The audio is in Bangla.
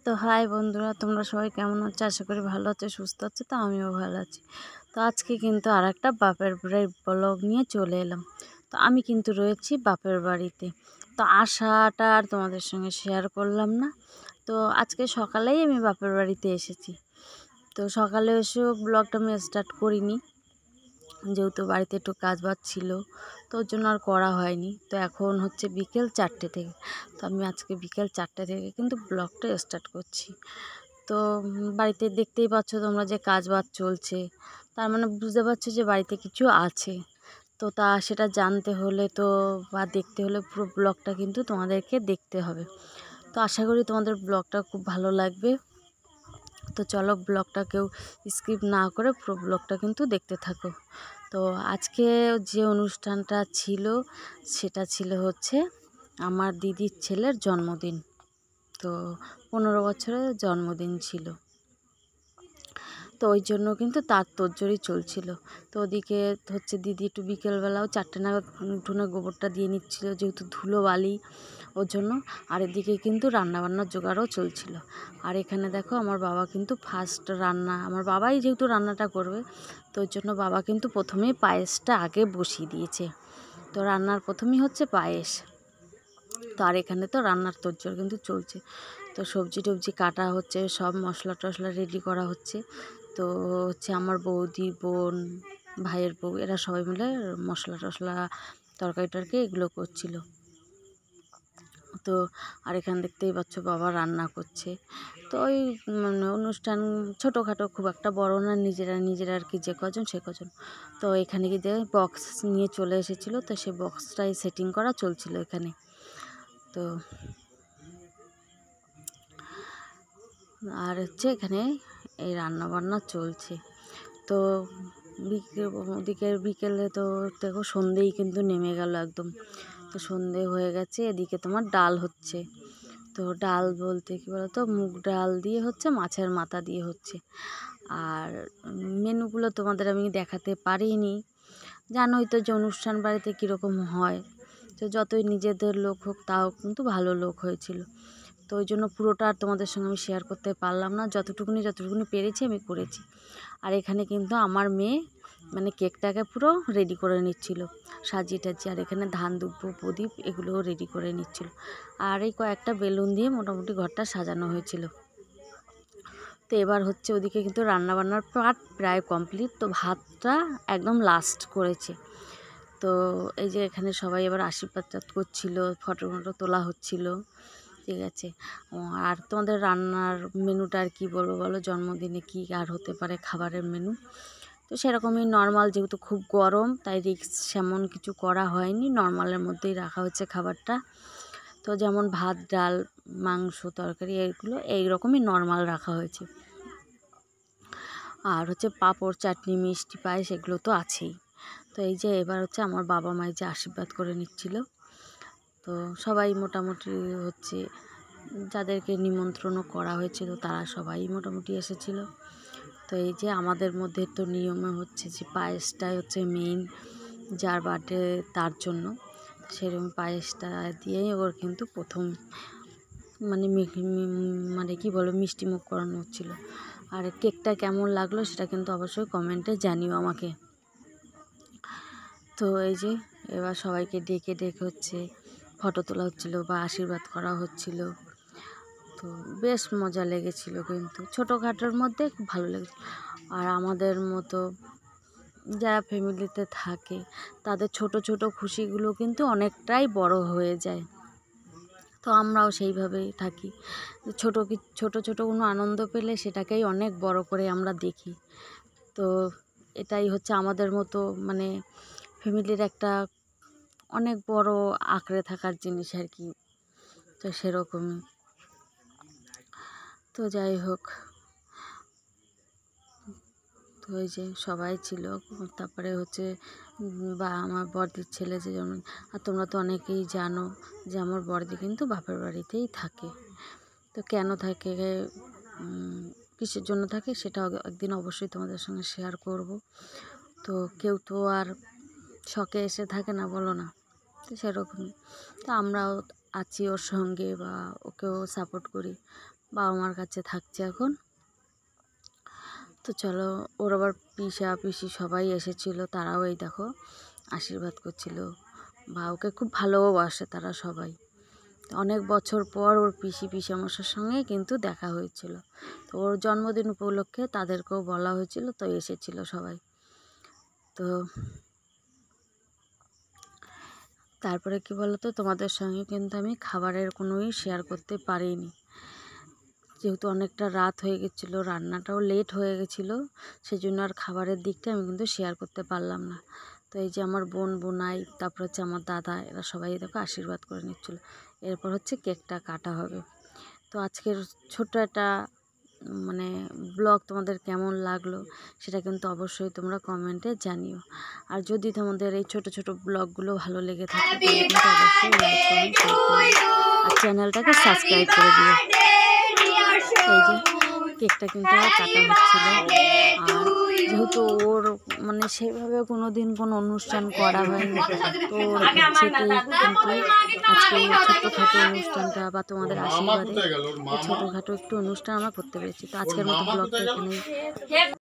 তো হাই বন্ধুরা, তোমরা সবাই কেমন আছো? আশা করি ভালো আছো, সুস্থ আছো। তো আমিও ভালো আছি। তো আজকে কিন্তু আরেকটা বাপের বাড়ির ব্লগ নিয়ে চলে এলাম। তো আমি কিন্তু রয়েছি বাপের বাড়িতে। তো আসাটা আর তোমাদের সঙ্গে শেয়ার করলাম না। তো আজকে সকালেই আমি বাপের বাড়িতে এসেছি। তো সকালে এসেও ব্লগটা আমি স্টার্ট করিনি, যেহেতু বাড়িতে একটু কাজ বাজ ছিল, তো ওর জন্য আর করা হয়নি। তো এখন হচ্ছে বিকেল 4টে থেকে। তো আমি আজকে বিকেল 4টে থেকে কিন্তু ব্লগটা স্টার্ট করছি। তো বাড়িতে দেখতেই পাচ্ছ তোমরা যে কাজ বাজ চলছে, তার মানে বুঝতে পারছো যে বাড়িতে কিছু আছে। তো সেটা জানতে হলে তো বা দেখতে হলে পুরো ব্লগটা কিন্তু তোমাদেরকে দেখতে হবে। তো আশা করি তোমাদের ব্লগটা খুব ভালো লাগবে। তো চলো, ব্লগটা কেউ স্কিপ না করে পুরো ব্লগটা কিন্তু দেখতে থাকো। তো আজকে যে অনুষ্ঠানটা ছিল সেটা ছিল হচ্ছে আমার দিদির ছেলের জন্মদিন। তো 15 বছরের জন্মদিন ছিল। তো ওই জন্য কিন্তু তার তোড়জোড়ি চলছিল। তো ওদিকে হচ্ছে দিদি একটু বিকেলবেলাও 4টে নাগাদ উঠোনে গোবরটা দিয়ে নিচ্ছিল, যেহেতু ধুলো বালি ওর জন্য। আর এদিকে কিন্তু রান্নাবান্নার জোগাড়ও চলছিল। আর এখানে দেখো আমার বাবা কিন্তু ফার্স্ট রান্না, আমার বাবাই যেহেতু রান্নাটা করবে, তো ওই জন্য বাবা কিন্তু প্রথমেই পায়েসটা আগে বসিয়ে দিয়েছে। তো রান্নার প্রথমেই হচ্ছে পায়েস। তো আর এখানে তো রান্নার তোড়জোড় কিন্তু চলছে। তো সবজি টবজি কাটা হচ্ছে, সব মশলা টশলা রেডি করা হচ্ছে। তো হচ্ছে আমার বৌদি, বোন, ভাইয়ের বউ, এরা সবাই মিলে মশলা টশলা, তরকারি টরকারি এগুলো করছিল। তো আর এখানে দেখতেই পাচ্ছ বাবা রান্না করছে। তো ওই অনুষ্ঠান ছোটোখাটো, খুব একটা বড় না, নিজেরা আর কি যে কজন সে কজন। তো এখানে কি যে বক্স নিয়ে চলে এসেছিলো, তো সে বক্সটাই সেটিং করা চলছিল এখানে। তো আর হচ্ছে এখানে এই রান্না বান্না চলছে। তো বিকেলে তো দেখো সন্ধেই কিন্তু নেমে গেল একদম। তো সন্ধে হয়ে গেছে, এদিকে তোমার ডাল হচ্ছে। তো ডাল বলতে কী বলতো, মুগ ডাল দিয়ে হচ্ছে, মাছের মাথা দিয়ে হচ্ছে। আর মেনুগুলো তোমাদের আমি দেখাতে পারিনি, জানোই তো যে অনুষ্ঠান বাড়িতে কীরকম হয়। তো যতই নিজেদের লোক হোক, তাও কিন্তু ভালো লোক হয়েছিল। তো ওই জন্য পুরোটা আর তোমাদের সঙ্গে আমি শেয়ার করতে পারলাম না, যতটুকুনি পেরেছি আমি করেছি। আর এখানে কিন্তু আমার মেয়ে মানে কেকটাকে পুরো রেডি করে নিচ্ছিল, সাজিয়ে টাজিয়ে। আর এখানে ধান দুব্বো, প্রদীপ এগুলোও রেডি করে নিচ্ছিল। আর এই কয়েকটা বেলুন দিয়ে মোটামুটি ঘরটা সাজানো হয়েছিল। তো এবার হচ্ছে ওদিকে কিন্তু রান্নাবান্নার পার্ট প্রায় কমপ্লিট। তো ভাতটা একদম লাস্ট করেছে। তো এই যে এখানে সবাই এবার আশীর্বাদ করছিল, ফটো তোলা হচ্ছিল, ঠিক আছে। আর তোমাদের রান্নার মেনুটা আর কী বলবো বলো, জন্মদিনে কী আর হতে পারে খাবারের মেনু। তো সেরকমই নর্মাল, যেহেতু খুব গরম তাই রিস্ক সেমন কিছু করা হয়নি, নর্মালের মধ্যেই রাখা হচ্ছে খাবারটা। তো যেমন ভাত, ডাল, মাংস, তরকারি এগুলো এইরকমই নর্মাল রাখা হয়েছে। আর হচ্ছে পাঁপড়, চাটনি, মিষ্টি, পায়েস এগুলো তো আছেই। তো এই যে এবার হচ্ছে আমার বাবা মায়ের যে আশীর্বাদ করে নিচ্ছিল। তো সবাই মোটামুটি হচ্ছে যাদেরকে নিমন্ত্রণও করা হয়েছিল তারা সবাই মোটামুটি এসেছিল। তো এই যে আমাদের মধ্যে তো নিয়মে হচ্ছে যে পায়েসটাই হচ্ছে মেইন, যার বার্থডে তার জন্য। সেরকম পায়েসটা দিয়েই ওর কিন্তু প্রথম মানে কি বলো, মিষ্টি মুখ করানো হচ্ছিলো। আর কেকটা কেমন লাগলো সেটা কিন্তু অবশ্যই কমেন্টে জানিও আমাকে। তো এই যে এবার সবাইকে ডেকে হচ্ছে ফটো তোলা হচ্ছিল বা আশীর্বাদ করা হচ্ছিল। তো বেশ মজা লেগেছিল, কিন্তু ছোটোখাটোর মধ্যে খুব ভালো লেগেছিল। আর আমাদের মতো যারা ফ্যামিলিতে থাকে তাদের ছোট ছোট খুশিগুলো কিন্তু অনেকটাই বড় হয়ে যায়। তো আমরাও সেইভাবেই থাকি, ছোট ছোট কোনো আনন্দ পেলে সেটাকেই অনেক বড় করে আমরা দেখি। তো এটাই হচ্ছে আমাদের মতো মানে ফ্যামিলির একটা অনেক বড় আঁকড়ে থাকার জিনিস আর কি। তো সেরকমই। তো যাই হোক, তো ওই যে সবাই ছিল। তারপরে হচ্ছে বা আমার বড়দির ছেলে যে জন্ম। আর তোমরা তো অনেকেই জানো যে আমার বড়দি কিন্তু বাপের বাড়িতেই থাকে। তো কেন থাকে, কিসের জন্য থাকে, সেটা একদিন অবশ্যই তোমাদের সঙ্গে শেয়ার করব। তো কেউ তো আর শখে এসে থাকে না, বলো না। তো সেরকমই। তো আমরাও আছি ওর সঙ্গে বা ওকেও সাপোর্ট করি। বাবা মার কাছে থাকছে এখন। তো চলো, ওর আবার পিসা পিসি সবাই এসেছিলো, তারাও এই দেখো আশীর্বাদ করছিল, বা ওকে খুব ভালোবাসে তারা সবাই। অনেক বছর পর ওর পিসামশার সঙ্গে কিন্তু দেখা হয়েছিল। তো ওর জন্মদিন উপলক্ষে তাদেরকেও বলা হয়েছিল, তো এসেছিল সবাই। তো তারপরে কি বলতো, তোমাদের সঙ্গে কিন্তু আমি খাবারের কোনোই শেয়ার করতে পারিনি, যেহেতু অনেকটা রাত হয়ে গেছিলো, রান্নাটাও লেট হয়ে গেছিলো, সেই জন্য আর খাবারের দিকটা আমি কিন্তু শেয়ার করতে পারলাম না। তো এই যে আমার বোনাই, তারপর হচ্ছে আমার দাদা, এরা সবাই দেখো আশীর্বাদ করে নিচ্ছিলো। এরপর হচ্ছে কেকটা কাটা হবে। তো আজকের ছোট্ট একটা মানে ব্লগ তোমাদের কেমন লাগলো সেটা কিন্তু অবশ্যই তোমরা কমেন্টে জানিও। আর যদি তোমাদের এই ছোট ছোট ব্লগগুলো ভালো লেগে থাকে তাহলে কিন্তু অবশ্যই লাইক কমেন্ট শেয়ার করো, আর চ্যানেলটাকে সাবস্ক্রাইব করে দিও। এই যে কেকটা কিন্তু কাটা হচ্ছিল, আর যেহেতু ওর মানে সেভাবে কোনো দিন কোনো অনুষ্ঠান করা হয়নি, তো ওর ইচ্ছেতেই কিন্তু আজকে এই ছোট্টখাটো অনুষ্ঠানটা বা তোমাদের আশীর্বাদে এই ছোটোখাটো একটু অনুষ্ঠান আমরা করতে পেরেছি। তো আজকের মতো ব্লগটা এখানেই